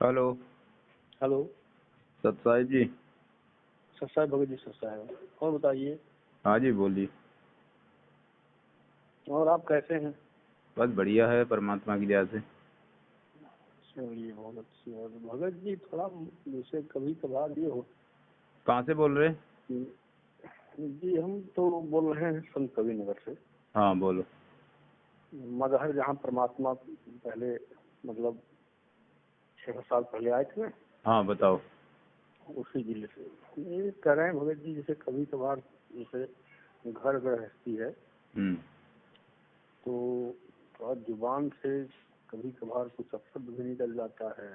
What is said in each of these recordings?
Hello. Hello. सत्साई जी। सत्साई भगत जी, सत्साई। और बताइए। हाँ जी, बोलिए। और आप कैसे हैं? बस बढ़िया है, परमात्मा की दया से। चलिए, बहुत अच्छी है भगत जी। थोड़ा जैसे कभी कभार ये हो कहाँ से बोल रहे? जी, हम तो बोल रहे हैं संत कवि नगर से। हाँ, बोलो। मगहर, जहाँ परमात्मा पहले मतलब 6 साल पहले आए थे ना, हाँ, बताओ। उसी जिले से ये कह रहे हैं भगत जी। जैसे कभी कभार जैसे घर गृहस्थी है हम्म। तो थोड़ा जुबान से कभी कभार कुछ अपशब्द भी निकल जाता है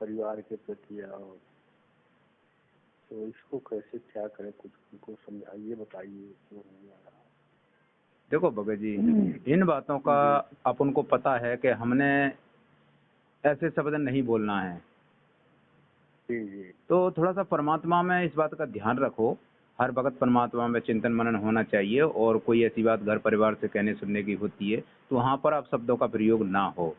परिवार के प्रति। और तो इसको कैसे क्या करें, कुछ उनको समझाइए, बताइए क्यों नहीं आ रहा। देखो भगत जी, इन बातों का जी अपन को पता है कि हमने ऐसे शब्द नहीं बोलना है। जी जी तो थोड़ा सा परमात्मा में इस बात का ध्यान रखो। हर वक्त परमात्मा में चिंतन मनन होना चाहिए, और कोई ऐसी बात घर परिवार से कहने सुनने की होती है तो वहाँ पर आप शब्दों का प्रयोग ना हो।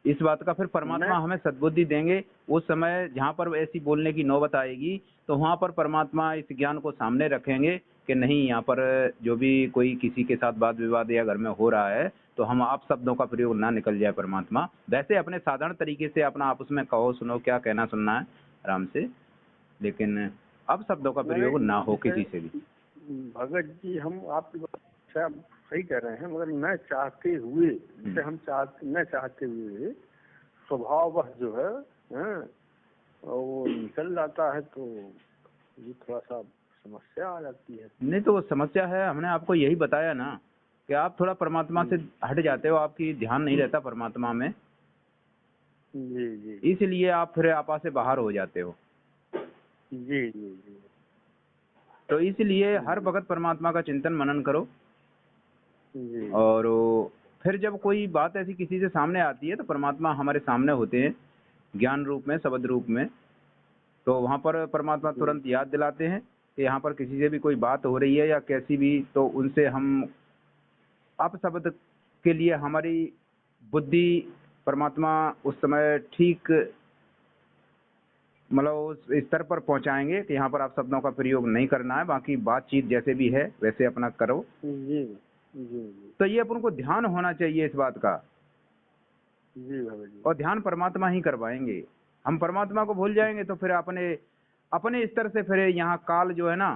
इस बात का फिर मैं परमात्मा हमें सद्बुद्धि देंगे। उस समय जहाँ पर ऐसी बोलने की नौबत आएगी तो वहाँ पर परमात्मा इस ज्ञान को सामने रखेंगे कि नहीं, यहाँ पर जो भी कोई किसी के साथ वाद विवाद या घर में हो रहा है तो हम आप शब्दों का प्रयोग ना निकल जाए। परमात्मा वैसे अपने साधारण तरीके से अपना आपस में कहो सुनो, क्या कहना सुनना है आराम से, लेकिन अब शब्दों का मैंने प्रयोग ना हो जैसे किसी से भी। भगत जी, हम आपकी बात से आप सही कह रहे हैं, मगर न चाहते हुए, जैसे हम न चाहते हुए स्वभाववश जो है, हैं, और वो निकल जाता है तो ये थोड़ा सा समस्या आ जाती है। नहीं तो वो समस्या है, हमने आपको यही बताया ना कि आप थोड़ा परमात्मा से हट जाते हो, आपकी ध्यान नहीं रहता परमात्मा में, जी जी इसलिए आप फिर आपा से बाहर हो जाते हो। जी जी जी तो इसलिए हर जी वक्त परमात्मा का चिंतन मनन करो। जी और फिर जब कोई बात ऐसी किसी से सामने आती है तो परमात्मा हमारे सामने होते हैं, ज्ञान रूप में, शब्द रूप में। तो वहाँ पर परमात्मा जी तुरंत याद दिलाते हैं कि यहाँ पर किसी से भी कोई बात हो रही है या कैसी भी, तो उनसे हम आप शब्द के लिए हमारी बुद्धि परमात्मा उस समय ठीक मतलब उस स्तर पर पहुंचाएंगे कि यहाँ पर आप शब्दों का प्रयोग नहीं करना है, बाकी बातचीत जैसे भी है वैसे अपना करो। जी जी तो ये अपन को ध्यान होना चाहिए इस बात का, जी भगत जी। और ध्यान परमात्मा ही करवाएंगे। हम परमात्मा को भूल जाएंगे तो फिर अपने अपने स्तर से फिर यहाँ काल जो है ना,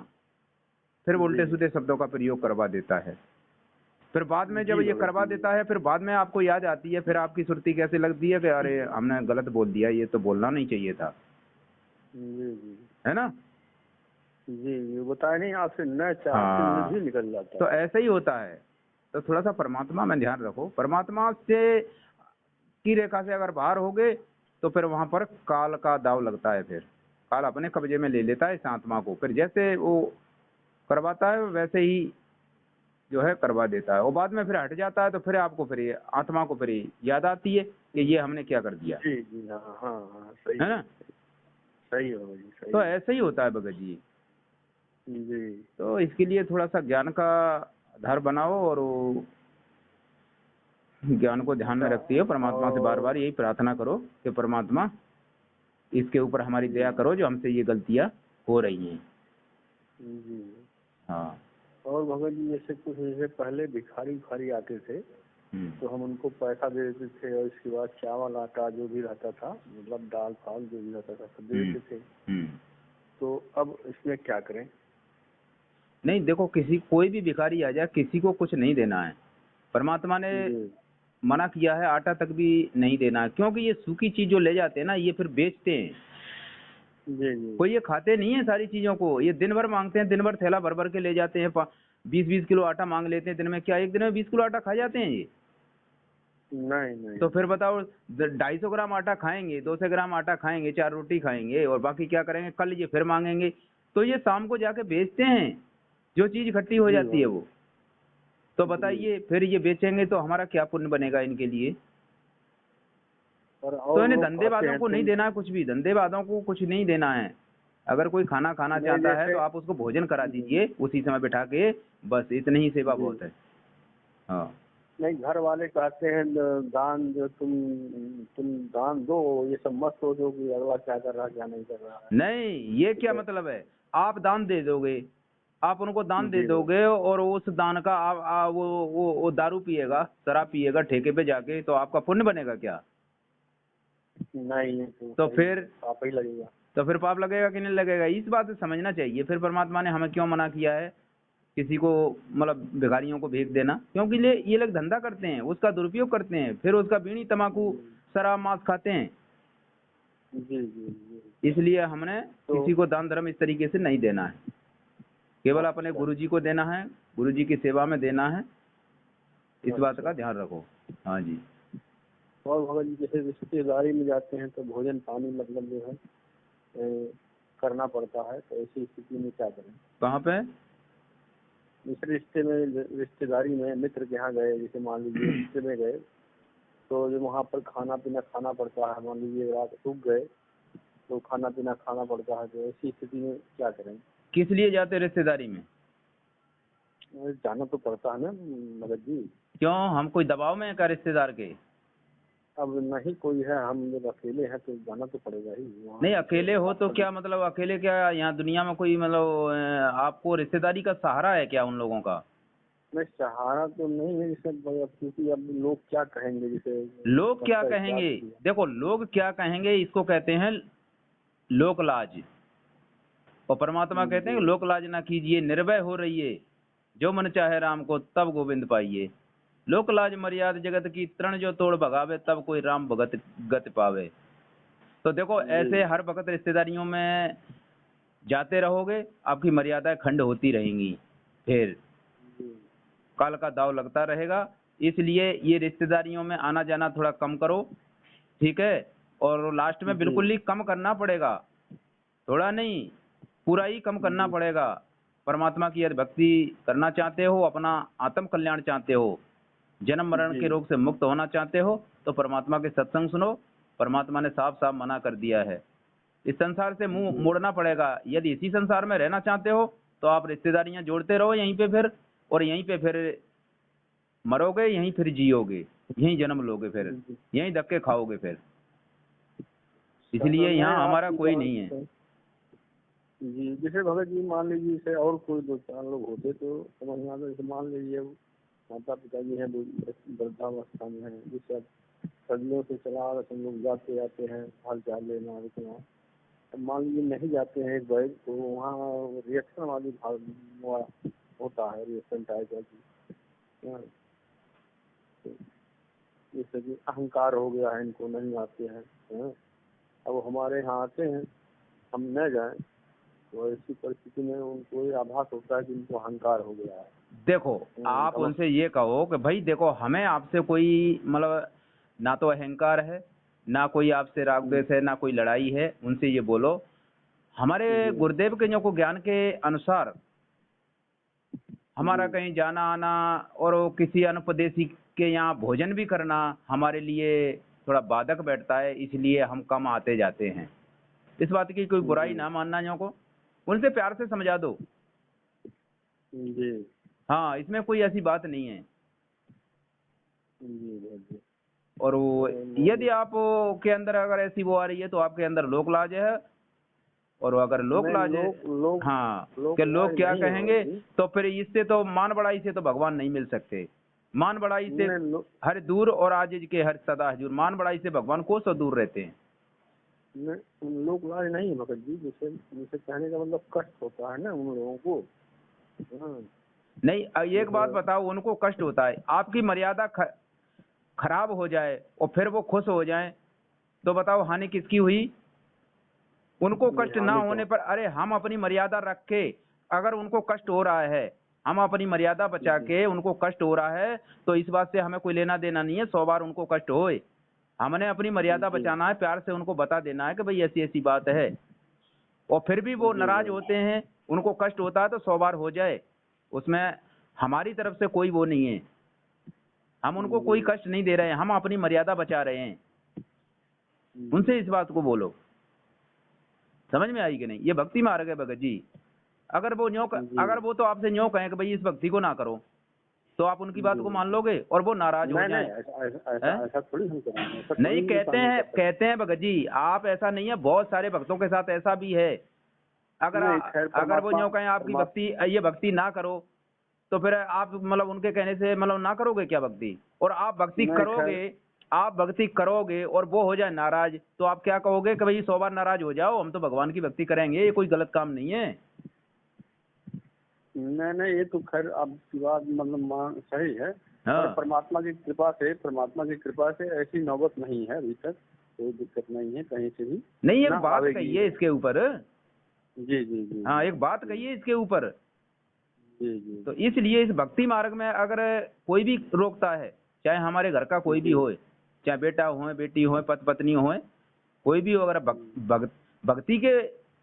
फिर जी उल्टे सीधे शब्दों का प्रयोग करवा देता है। फिर बाद में जब जी ये भगत करवा जी। देता है फिर बाद में आपको याद आती है, फिर आपकी सुर्ती कैसे लगती है कि अरे हमने गलत बोल दिया, ये तो बोलना नहीं चाहिए था, जी जी है ना। जी जी, बताया नहीं, आपसे न चाहते हुए हाँ, भी निकल जाता तो है। ऐसा ही होता है। तो थोड़ा सा परमात्मा में ध्यान रखो। परमात्मा से की रेखा से अगर बाहर हो गए तो फिर वहां पर काल का दाव लगता है। फिर काल अपने कब्जे में ले लेता है इस आत्मा को, फिर जैसे वो करवाता है वैसे ही जो है करवा देता है। वो बाद में फिर हट जाता है तो फिर आपको फिर ये आत्मा को फिर याद आती है कि ये हमने क्या कर दिया, जी जी, हाँ हाँ हाँ, सही है है। ना। सही है भगत जी, सही तो है। ऐसा ही होता है भगत जी। जी तो इसके लिए थोड़ा सा ज्ञान का आधार बनाओ, और वो ज्ञान को ध्यान में अच्छा। रखती है परमात्मा से बार बार और यही प्रार्थना करो कि परमात्मा इसके ऊपर हमारी जी दया करो जो हमसे ये गलतियां हो रही हैं। जी। हाँ। और भगत जी, जैसे कुछ जैसे पहले भिखारी उखारी आते थे हम्म। तो हम उनको पैसा दे देते थे, और इसके बाद चावल आटा जो भी रहता था, मतलब दाल फाल जो भी रहता था सब दे हम्म। देते थे। हम्म। तो अब इसमें क्या करें? नहीं देखो, किसी कोई भी भिखारी आ जाए किसी को कुछ नहीं देना है। परमात्मा ने जी मना किया है, आटा तक भी नहीं देना है, क्योंकि ये सूखी चीज जो ले जाते हैं ना ये फिर बेचते हैं। जी जी। कोई ये खाते नहीं है सारी चीजों को, ये दिन भर मांगते हैं, दिन भर थैला भर भर के ले जाते हैं। 20-20 किलो आटा मांग लेते हैं दिन में। क्या एक दिन में 20 किलो आटा खा जाते हैं ये? नहीं नहीं तो फिर नहीं। बताओ, 250 ग्राम आटा खाएंगे, 200 ग्राम आटा खाएंगे, 4 रोटी खाएंगे, और बाकी क्या करेंगे, कल ये फिर मांगेंगे। तो ये शाम को जाके बेचते हैं, जो चीज इकट्ठी हो जी जाती है भाई। वो। तो जी। बताइए फिर ये बेचेंगे तो हमारा क्या पुण्य बनेगा इनके लिए। तो और इन्हें लोग खाते धंधेबाजों हैं को नहीं तुम। देना है कुछ भी, धंधेबाजों को कुछ नहीं देना है। अगर कोई खाना खाना नहीं, चाहता है जैसे तो आप उसको भोजन करा दीजिए उसी समय बिठा के, बस इतनी ही सेवा जी। बहुत है। हाँ। नहीं, घर वाले कहते हैं दान जो तुम दान दो, ये सब मत सोचो कि अगला क्या कर रहा है क्या नहीं कर रहा है। नहीं, ये क्या मतलब है? आप दान दे दोगे, आप उनको दान दे जी दोगे और उस दान का वो दारू पिएगा, शराब पिएगा ठेके पे जाके, तो आपका पुण्य बनेगा क्या? नहीं, ये तो सही फिर पाप ही लगेगा। तो फिर पाप लगेगा कि नहीं लगेगा? इस बात से समझना चाहिए। फिर परमात्मा ने हमें क्यों मना किया है किसी को, मतलब भिखारियों को भीख देना? क्योंकि ये लोग धंधा करते हैं, उसका दुरुपयोग करते हैं, फिर उसका बीड़ी तम्बाकू शराब मांस खाते हैं। जी जी जी। इसलिए हमने तो किसी को दान धर्म इस तरीके से नहीं देना है, केवल अपने अच्छा, गुरु जी को देना है, गुरु जी की सेवा में देना है। इस बात अच्छा। का ध्यान रखो। हाँ जी। और भगत जी जैसे रिश्तेदारी में जाते हैं तो भोजन पानी मतलब जो है करना पड़ता है, तो ऐसी स्थिति में क्या करें? कहाँ पे? दूसरे रिश्ते में, रिश्तेदारी में मित्र के यहाँ गए, जैसे मान लीजिए रिश्ते में गए, तो जो वहाँ पर खाना पीना खाना पड़ता है, मान लीजिए रात रुक गए तो खाना पीना खाना पड़ता है, तो ऐसी स्थिति में क्या करें? किस लिए जाते रिश्तेदारी में? जाना तो पड़ता है ना भगत जी। क्यों, हम कोई दबाव में है क्या रिश्तेदार के? अब नहीं कोई है, हम जब अकेले हैं तो जाना तो पड़ेगा ही वहाँ। नहीं, अकेले हो तो क्या मतलब, अकेले क्या यहाँ दुनिया में कोई मतलब आपको रिश्तेदारी का सहारा है क्या उन लोगों का? नहीं, सहारा तो नहीं है जैसे, क्योंकि अब लोग क्या कहेंगे, जैसे लोग क्या सबका हिसाब कहेंगे? किया। देखो, लोग क्या कहेंगे इसको कहते हैं लोक लाज। और परमात्मा कहते हैं जी लोक लाज ना कीजिए, निर्भय हो रहिए, जो मन चाहे राम को तब गोविंद पाइए। लोक लाज मर्याद जगत की, तृण जो तोड़ भगावे, तब कोई राम भगत गति पावे। तो देखो, जी ऐसे हर वक्त रिश्तेदारियों में जाते रहोगे, आपकी मर्यादाएं खंड होती रहेंगी, फिर जी काल का दाव लगता रहेगा। इसलिए ये रिश्तेदारियों में आना जाना थोड़ा कम करो, ठीक है? और लास्ट में जी बिल्कुल ही कम करना पड़ेगा, थोड़ा नहीं, पूरा ही कम करना जी पड़ेगा। परमात्मा की यदि भक्ति करना चाहते हो, अपना आत्म कल्याण चाहते हो, जन्म मरण जी के रोग से मुक्त होना चाहते हो, तो परमात्मा के सत्संग सुनो। परमात्मा ने साफ साफ मना कर दिया है, इस संसार से मुंह जी मोड़ना पड़ेगा। यदि इसी संसार में रहना चाहते हो तो आप रिश्तेदारियां जोड़ते रहो यहीं पे फिर, और यहीं पे फिर मरोगे, यहीं फिर जियोगे, यहीं जन्म लोगे, फिर जी। यहीं धक्के खाओगे फिर। इसलिए मैं यहाँ हमारा आपकी कोई बात नहीं है। जी, जैसे भगत जी मान लीजिए जैसे और कोई दो चार लोग होते तो समझ में आता, जैसे मान लीजिए माता पिता जी हैं, वृद्धावस्था में हैं, जैसे अब सदियों से चला आ रहा, हम लोग जाते आते हैं हाल चाल लेना रुकना, अब मान लीजिए नहीं जाते हैं एक बार, तो वहाँ रिएक्शन वाली भाव होता है, रिएक्शन टाइप का। हाँ, तो जैसे कि अहंकार हो गया है, इनको नहीं आते हैं, हाँ, अब हमारे यहाँ आते हैं, हम न जाएं तो ऐसी परिस्थिति में उनको ये आभास होता है कि इनको अहंकार हो गया है। देखो, आप अब उनसे ये कहो कि भाई देखो, हमें आपसे कोई मतलब ना तो अहंकार है, ना कोई आपसे राग द्वेष है, ना कोई लड़ाई है। उनसे ये बोलो, हमारे जी गुरुदेव के जो को ज्ञान के अनुसार हमारा जी कहीं जाना आना और वो किसी अनुपदेशी के यहाँ भोजन भी करना हमारे लिए थोड़ा बाधक बैठता है, इसलिए हम कम आते जाते हैं। इस बात की कोई बुराई जी ना मानना, जो को उनसे प्यार से समझा दो। जी हाँ, इसमें कोई ऐसी बात नहीं है। जी जी। और वो मान यदि आप के अंदर अगर ऐसी वो आ रही है तो आपके अंदर लोक लाज है। और वो अगर लोक नहीं, लाज है, लोग लोग हाँ, लोग कि लोग लाज क्या नहीं है भगत कहेंगे, जी। तो फिर इससे तो मान बढ़ाई से तो भगवान नहीं मिल सकते। मान बढ़ाई से नहीं हर दूर और आजिज के हर सदा हजूर, मान बढ़ाई से भगवान को सौ दूर रहते हैं। लोग लाज नहीं है भगत जी, जैसे जैसे कहने का मतलब कष्ट होता है ना उन लोगों को। हाँ, नहीं, एक बात जैसे बताओ, उनको कष्ट होता है, आपकी मर्यादा खराब हो जाए और फिर वो खुश हो जाए, तो बताओ हानि किसकी हुई? उनको कष्ट ना हानि तो होने पर, अरे हम अपनी मर्यादा रख के, अगर उनको कष्ट हो रहा है, हम अपनी मर्यादा बचा जी के उनको कष्ट हो रहा है, तो इस बात से हमें कोई लेना देना नहीं है। 100 बार उनको कष्ट होए, हमने अपनी मर्यादा जी बचाना है, प्यार से उनको बता देना है कि भाई ऐसी ऐसी बात है। और फिर भी वो जी नाराज होते हैं, उनको कष्ट होता है, तो 100 बार हो जाए, उसमें हमारी तरफ से कोई वो नहीं है। हम उनको जी कोई कष्ट नहीं दे रहे हैं, हम अपनी मर्यादा बचा रहे हैं। जी उनसे इस बात को बोलो। समझ में आई कि नहीं? ये भक्ति मार्ग है भगत जी। अगर वो जी अगर वो तो आपसे न्यों कहें कि भाई इस भक्ति को ना करो, तो आप उनकी बात को मान लोगे और वो नाराज हो नहीं जाए? नहीं, ऐसा थोड़ी हम करेंगे, ऐसा नहीं, थोड़ी कहते हम हैं, कर सकते। कहते हैं भगत जी, आप ऐसा नहीं है, बहुत सारे भक्तों के साथ ऐसा भी है। अगर नहीं खैर, अगर वो परमात्मा यूँ कहें आपकी परमात्मा भक्ति, ये भक्ति ना करो, तो फिर आप मतलब उनके कहने से मतलब ना करोगे क्या भक्ति? और आप भक्ति नहीं खैर, करोगे, आप भक्ति करोगे और वो हो जाए नाराज, तो आप क्या कहोगे कि भाई 100 बार नाराज हो जाओ, हम तो भगवान की भक्ति करेंगे, ये कोई गलत काम नहीं है। नहीं नहीं, ये तो खैर आपकी बात मतलब मान सही है। हाँ। पर परमात्मा की कृपा से ऐसी नौबत नहीं है अभी तक, कोई दिक्कत नहीं है कहीं से भी। नहीं, एक ना बात आवेगी कहिए है। इसके ऊपर। जी जी जी हाँ, जी एक बात कहिए इसके ऊपर। जी जी तो इसलिए इस भक्ति मार्ग में अगर कोई भी रोकता है, चाहे हमारे घर का कोई भी जी हो, चाहे बेटा हो, बेटी हो, पति पत्नी हो, कोई भी हो, अगर भक्ति के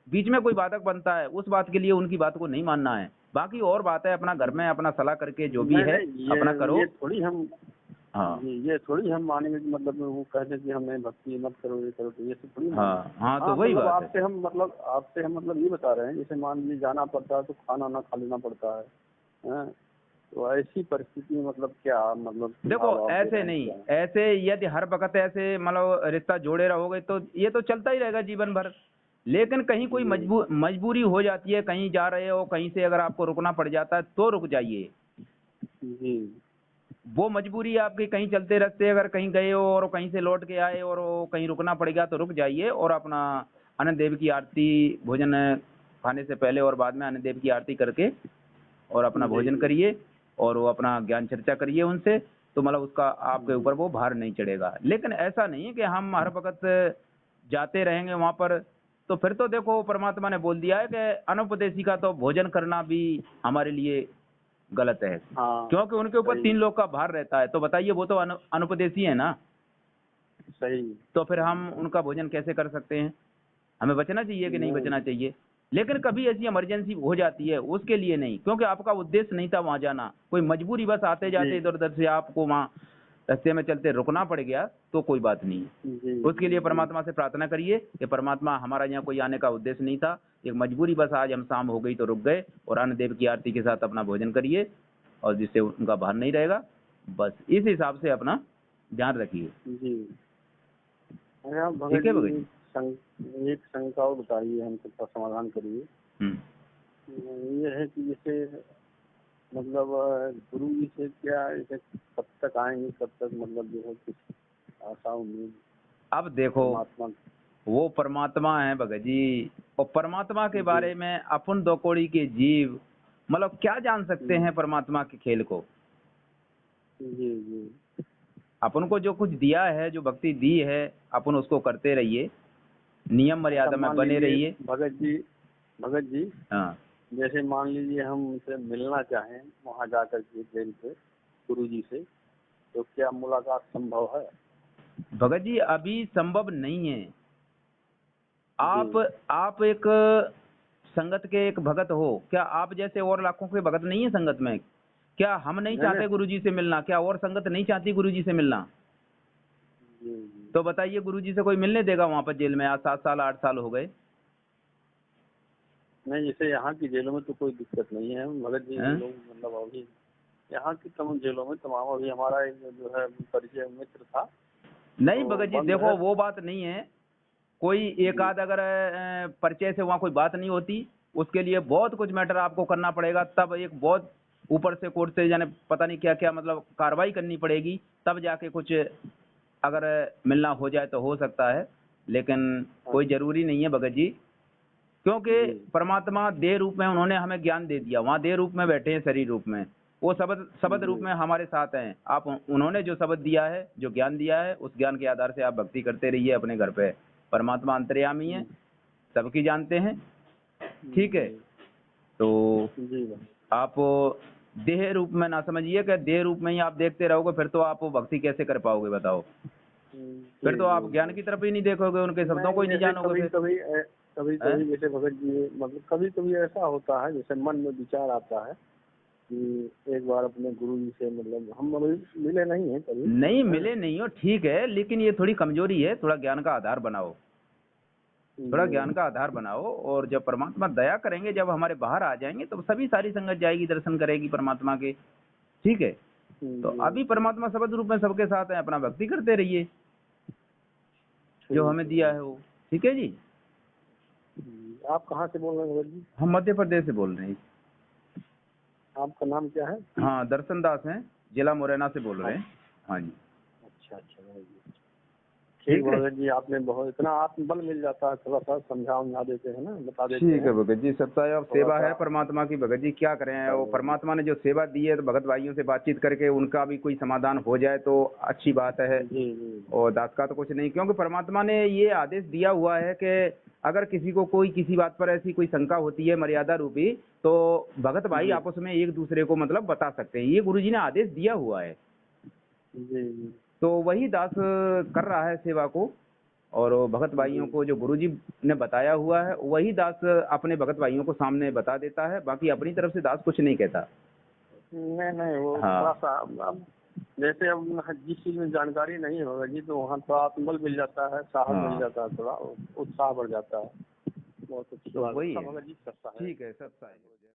बीच में कोई बाधक बनता है, उस बात के लिए उनकी बात को नहीं मानना है। बाकी और बात है, अपना घर में अपना सलाह करके जो भी नहीं है नहीं, अपना करो। ये थोड़ी हम हाँ ये थोड़ी हम मानेंगे कि मतलब वो कह दें कि हमें भक्ति मत करो, ये करो, तो ये सब थोड़ी मानेंगे। हाँ हाँ, तो हाँ वही मतलब बात है। आपसे हम मतलब ये बता रहे हैं, जैसे मान लीजिए जाना पड़ता है तो खाना ना खा लेना पड़ता है, हैं? तो ऐसी परिस्थिति में मतलब क्या मतलब देखो, सुझाव आप दे ऐसे रहे हैं नहीं, क्या? ऐसे यदि हर वक्त ऐसे मतलब रिश्ता जोड़े रहोगे तो ये तो चलता ही रहेगा जीवन भर। लेकिन कहीं कोई जी मजबूरी हो जाती है, कहीं जा रहे हो, कहीं से अगर आपको रुकना पड़ जाता है तो रुक जाइए। जी वो मजबूरी आपकी, कहीं चलते रास्ते अगर कहीं गए हो और कहीं से लौट के आए और वो कहीं रुकना पड़ गया तो रुक जाइए, और अपना अनंत देव की आरती, भोजन खाने से पहले और बाद में अनंत देव की आरती करके और अपना जी भोजन जी करिए और वो अपना ज्ञान चर्चा करिए उनसे, तो मतलब उसका आपके ऊपर वो भार नहीं चढ़ेगा। लेकिन ऐसा नहीं है कि हम हर वक्त जाते रहेंगे वहाँ पर, तो फिर तो देखो परमात्मा ने बोल दिया है कि अनुपदेशी का तो भोजन करना भी हमारे लिए गलत है, हाँ क्योंकि उनके ऊपर सही 3 लोग का भार रहता है। तो बताइए, वो तो अनुपदेशी है ना, सही। तो फिर हम उनका भोजन कैसे कर सकते हैं? हमें बचना चाहिए कि नहीं नहीं बचना चाहिए? लेकिन कभी ऐसी इमरजेंसी हो जाती है, उसके लिए नहीं, क्योंकि आपका उद्देश्य नहीं था वहां जाना, कोई मजबूरी बस आते जी जाते इधर उधर से आपको वहां रास्ते में चलते रुकना पड़ गया, तो कोई बात नहीं है। जी उसके लिए जी परमात्मा से प्रार्थना करिए कि परमात्मा, हमारा यहाँ कोई आने का उद्देश्य नहीं था, एक मजबूरी बस आज हम शाम हो गई तो रुक गए, और अन्न देव की आरती के साथ अपना भोजन करिए और जिससे उनका भार नहीं रहेगा। बस इस हिसाब से अपना ध्यान रखिए। जी। अच्छा भगत ठीक है भगत जी, जी। एक शंका और बताइए, हम सबका समाधान करिए। ये है कि जैसे मतलब गुरु जी से क्या जैसे कब तक आएंगे, कब तक मतलब जो है कुछ आशा उम्मीद अब देखो, परमात्मा। वो परमात्मा है भगत जी, और परमात्मा के जी बारे में अपन दो कौड़ी के जीव मतलब क्या जान सकते जी हैं परमात्मा के खेल को? जी जी। अपन को जो कुछ दिया है, जो भक्ति दी है, अपन उसको करते रहिए, नियम अच्छा मर्यादा में मान बने लीजिए रहिए। भगत जी हाँ जैसे मान लीजिए हम उनसे मिलना चाहें वहाँ जाकर के जेल पे गुरु जी से, तो क्या मुलाकात संभव है? भगत जी, अभी संभव नहीं है। जी आप एक संगत के एक भगत हो, क्या आप जैसे और लाखों के भगत नहीं है संगत में? क्या हम नहीं नहीं चाहते गुरुजी से मिलना? क्या और संगत नहीं चाहती गुरुजी से मिलना? जी जी। तो बताइए, गुरुजी से कोई मिलने देगा वहां पर जेल में? आज 7 साल 8 साल हो गए नहीं जैसे यहाँ की जेलों में तो कोई दिक्कत नहीं है भगत जी, हैं? हम लोग मतलब अभी यहाँ की तमाम जेलों में तमाम, अभी हमारा एक जो है परिचय मित्र था नहीं तो भगत जी, बंद है। देखो वो बात नहीं है। कोई एक जी आध अगर परिचय से वहाँ कोई बात नहीं होती, उसके लिए बहुत कुछ मैटर आपको करना पड़ेगा, तब एक बहुत ऊपर से कोर्ट से जाने पता नहीं क्या क्या मतलब कार्रवाई करनी पड़ेगी, तब जाके कुछ अगर मिलना हो जाए तो हो सकता है, लेकिन कोई जरूरी नहीं है भगत जी, क्योंकि जी परमात्मा देह रूप में उन्होंने हमें ज्ञान दे दिया, वहाँ देह रूप में बैठे हैं, शरीर रूप में, वो शब्द शब्द रूप जी में हमारे साथ हैं। आप उन्होंने जो शब्द दिया है, जो ज्ञान दिया है, उस ज्ञान के आधार से आप भक्ति करते रहिए अपने घर पे। परमात्मा अंतर्यामी है, सबकी जानते हैं। ठीक है, तो जी जी भाई। आप देह रूप में ना समझिए कि देह रूप में ही आप देखते रहोगे, फिर तो आप भक्ति कैसे कर पाओगे बताओ? फिर जी तो आप जी ज्ञान की तरफ ही नहीं देखोगे, उनके शब्दों को नहीं ही नहीं जैसे जानोगे फिर। कभी हैं? कभी जैसे भगत जी मतलब कभी कभी ऐसा होता है जैसे मन में विचार आता है कि एक बार अपने गुरु जी से मतलब हम अभी मिले नहीं है कभी। नहीं हैं? मिले नहीं हो, ठीक है, लेकिन ये थोड़ी कमजोरी है, थोड़ा ज्ञान का आधार बनाओ, थोड़ा ज्ञान जी का आधार बनाओ, और जब परमात्मा दया करेंगे, जब हमारे बाहर आ जाएंगे, तो सभी सारी संगत जाएगी, दर्शन करेगी परमात्मा के। ठीक है, तो अभी परमात्मा शब्द रूप में सबके साथ है, अपना भक्ति करते रहिए जो हमें दिया है वो। ठीक है जी। आप कहाँ से बोल रहे हैं भगत जी? हम मध्य प्रदेश से बोल रहे हैं। आपका नाम क्या है? हाँ, दर्शन दास हैं, जिला मुरैना से बोल रहे हैं। हाँ जी। अच्छा भगत जी, ठीक भगत जी, आपने बहुत इतना आत्मबल मिल जाता है, थोड़ा सा समझा देते हैं ना, बता देते हैं। ठीक है भगत जी, सत्ता अब सेवा है परमात्मा की भगत जी, क्या करें। वो परमात्मा ने जो सेवा दी है तो भगत भाइयों से बातचीत करके उनका भी कोई समाधान हो जाए तो अच्छी बात है। और दास का तो कुछ नहीं, क्योंकि परमात्मा ने ये आदेश दिया हुआ है कि अगर किसी को कोई किसी बात पर ऐसी कोई शंका होती है मर्यादा रूपी, तो भगत भाई आपस में एक दूसरे को मतलब बता सकते हैं, ये गुरुजी ने आदेश दिया हुआ है। तो वही दास कर रहा है सेवा को, और भगत भाइयों को जो गुरुजी ने बताया हुआ है वही दास अपने भगत भाइयों को सामने बता देता है, बाकी अपनी तरफ से दास कुछ नहीं कहता। नहीं वो थोड़ा सा अब जैसे अब जिस चीज में जानकारी नहीं होगा जी, तो वहाँ थोड़ा आत्मबल मिल जाता है, साहस मिल जाता है, थोड़ा उत्साह बढ़ जाता है। बहुत अच्छी बात है। वही है। ठीक है, सब